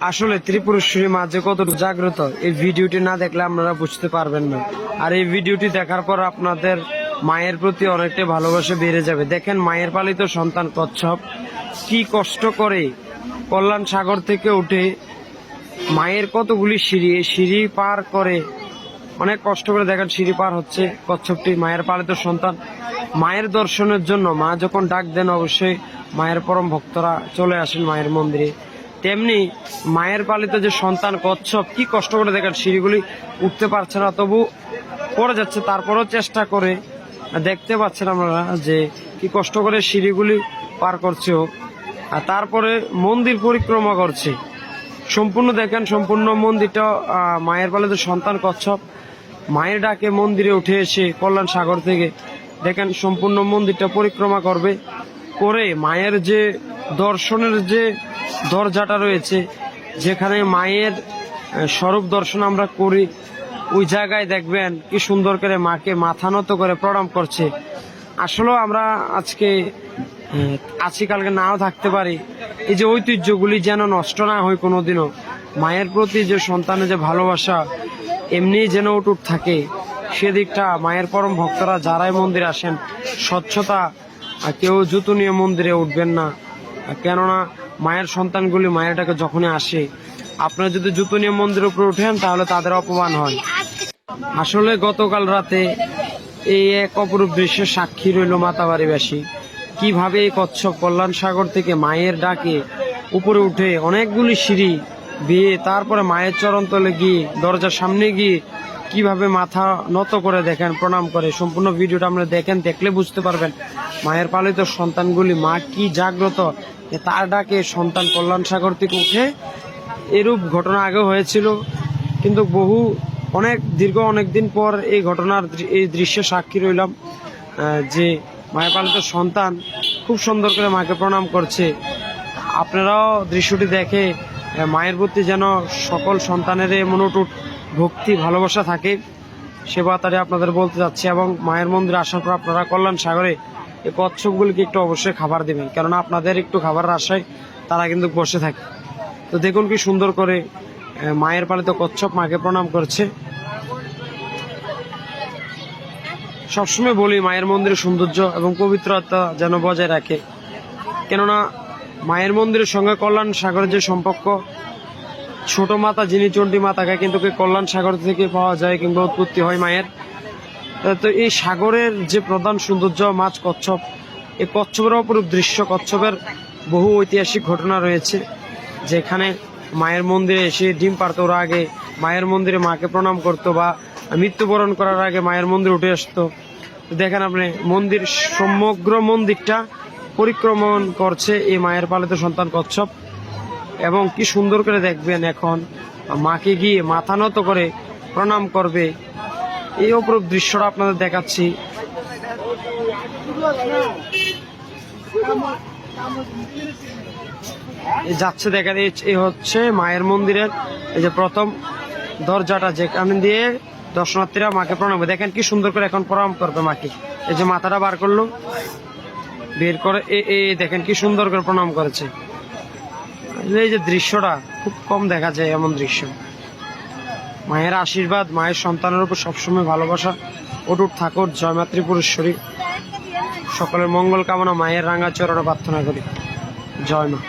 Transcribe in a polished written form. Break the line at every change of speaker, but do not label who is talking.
আসলে ত্রিপুরেশ্বরী মা যে কতটুকু জাগ্রত এই ভিডিওটি না দেখলে আপনারা বুঝতে পারবেন না। আর এই ভিডিওটি দেখার পর আপনাদের মায়ের প্রতি অনেকটাই ভালোবাসা বেড়ে যাবে। দেখেন মায়ের পালিত সন্তান কচ্ছপ কি কষ্ট করে কল্যাণ সাগর থেকে উঠে মায়ের কতগুলি সিঁড়ি পার করে, অনেক কষ্ট করে দেখেন সিঁড়ি পার হচ্ছে কচ্ছপটি, মায়ের পালিত সন্তান। মায়ের দর্শনের জন্য মা যখন ডাক দেন অবশ্যই মায়ের পরম ভক্তরা চলে আসেন মায়ের মন্দিরে। তেমনি মায়ের পালিত যে সন্তান কচ্ছপ কি কষ্ট করে দেখেন সিঁড়িগুলি উঠতে পারছে না, তবু পড়ে যাচ্ছে, তারপরেও চেষ্টা করে। দেখতে পাচ্ছেন আপনারা যে কি কষ্ট করে সিঁড়িগুলি পার করছে ও, আর তারপরে মন্দির পরিক্রমা করছে সম্পূর্ণ। দেখেন সম্পূর্ণ মন্দিরটা মায়ের পালিত সন্তান কচ্ছপ মায়ের ডাকে মন্দিরে উঠে এসে কল্যাণ সাগর থেকে দেখেন সম্পূর্ণ মন্দিরটা পরিক্রমা করবে, করে মায়ের যে দর্শনের যে দরজাটা রয়েছে, যেখানে মায়ের স্বরূপ দর্শন আমরা করি, ওই জায়গায় দেখবেন কি সুন্দর করে মাকে মাথা নত করে প্রণাম করছে। আসলেও আমরা আজকে আছি, কালকে নাও থাকতে পারি। এই যে ঐতিহ্যগুলি যেন নষ্ট না হয় কোনোদিনও, মায়ের প্রতি যে সন্তানের যে ভালোবাসা এমনি যেন অটুট থাকে, সেদিকটা মায়ের পরম ভক্তরা যারাই মন্দিরে আসেন স্বচ্ছতা, কেউ জুতো নিয়ে মন্দিরে উঠবেন না, কেননা মায়ের সন্তানগুলি মায়ের ডাকে যখনই আসে, আপনারা যদি জুতো নিয়ে মন্দিরের উপরে উঠেন তাহলে তাদের অপমান হয়। আসলে গতকাল রাতে এই এক অপরূপ দৃশ্যের সাক্ষী রইল মাতাবাড়িবাসী, কিভাবে এই কচ্ছপ কল্যাণ সাগর থেকে মায়ের ডাকে উপরে উঠে অনেকগুলি সিঁড়ি বেয়ে তারপরে মায়ের চরণতলে গিয়ে দরজার সামনে গিয়ে কিভাবে মাথা নত করে দেখেন প্রণাম করে। সম্পূর্ণ ভিডিওটা আমরা দেখেন, দেখলে বুঝতে পারবেন মায়ের পালিত সন্তানগুলি মা কি জাগ্রত, তার ডাকে সন্তান কল্যাণ সাগর থেকে উঠে। এরূপ ঘটনা আগেও হয়েছিল, কিন্তু দীর্ঘ অনেকদিন পর এই ঘটনার এই দৃশ্যের সাক্ষী রইলাম যে মায়ের পালিত সন্তান খুব সুন্দর করে মাকে প্রণাম করছে। আপনারাও দৃশ্যটি দেখে মায়ের প্রতি যেন সকল সন্তানের মনোটুট ভক্তি ভালোবাসা থাকে, সে বার্তাটি আপনাদের বলতে যাচ্ছি। এবং মায়ের মন্দিরে আসার পর আপনারা কল্যাণ সাগরে এই কচ্ছপগুলিকে একটু অবশ্যই খাবার দেবেন, কেননা আপনাদের একটু খাবারের আশায় তারা কিন্তু বসে থাকে। তো দেখুন কি সুন্দর করে মায়ের পালিত কচ্ছপ মাকে প্রণাম করছে। সবসময় বলি মায়ের মন্দিরের সৌন্দর্য এবং পবিত্রতা যেন বজায় রাখে, কেননা মায়ের মন্দিরের সঙ্গে কল্যাণ সাগরের যে সম্পর্ক, ছোট মাতা যিনি চণ্ডী মাতাকে কিন্তু কল্যাণ সাগর থেকে পাওয়া যায় কিংবা উৎপত্তি হয় মায়ের। তো এই সাগরের যে প্রধান সৌন্দর্য মাছ কচ্ছপ, এই কচ্ছপের অপরূপ দৃশ্য, কচ্ছপের বহু ঐতিহাসিক ঘটনা রয়েছে, যেখানে মায়ের মন্দিরে এসে ডিম পারত ওরা আগে মায়ের মন্দিরে মাকে প্রণাম করতো, বা মৃত্যুবরণ করার আগে মায়ের মন্দিরে উঠে আসতো। দেখেন আপনি মন্দির, সমগ্র মন্দিরটা পরিক্রমণ করছে এই মায়ের পালিত সন্তান কচ্ছপ, এবং কি সুন্দর করে দেখবেন এখন মাকে গিয়ে মাথা নত করে প্রণাম করবে। এই অপরূপ দৃশ্যটা আপনাদের দেখাচ্ছি। যাচ্ছে দেখেন, এই হচ্ছে মায়ের মন্দিরের এই যে প্রথম দরজাটা, যেখানে দিয়ে দর্শনার্থীরা মাকে প্রণাম করবে। দেখেন কি সুন্দর করে এখন প্রণাম করবে মাকে। এই যে মাথাটা বার করলো, বের করে দেখেন কি সুন্দর করে প্রণাম করেছে। এই যে দৃশ্যটা খুব কম দেখা যায় এমন দৃশ্য। মায়ের আশীর্বাদ মায়ের সন্তানের উপর সবসময় ভালোবাসা অটুট থাকুক। জয় মা ত্রিপুরেশ্বরী। সকলের মঙ্গল কামনা, মায়ের রাঙা চরণে প্রার্থনা করি। জয় মা।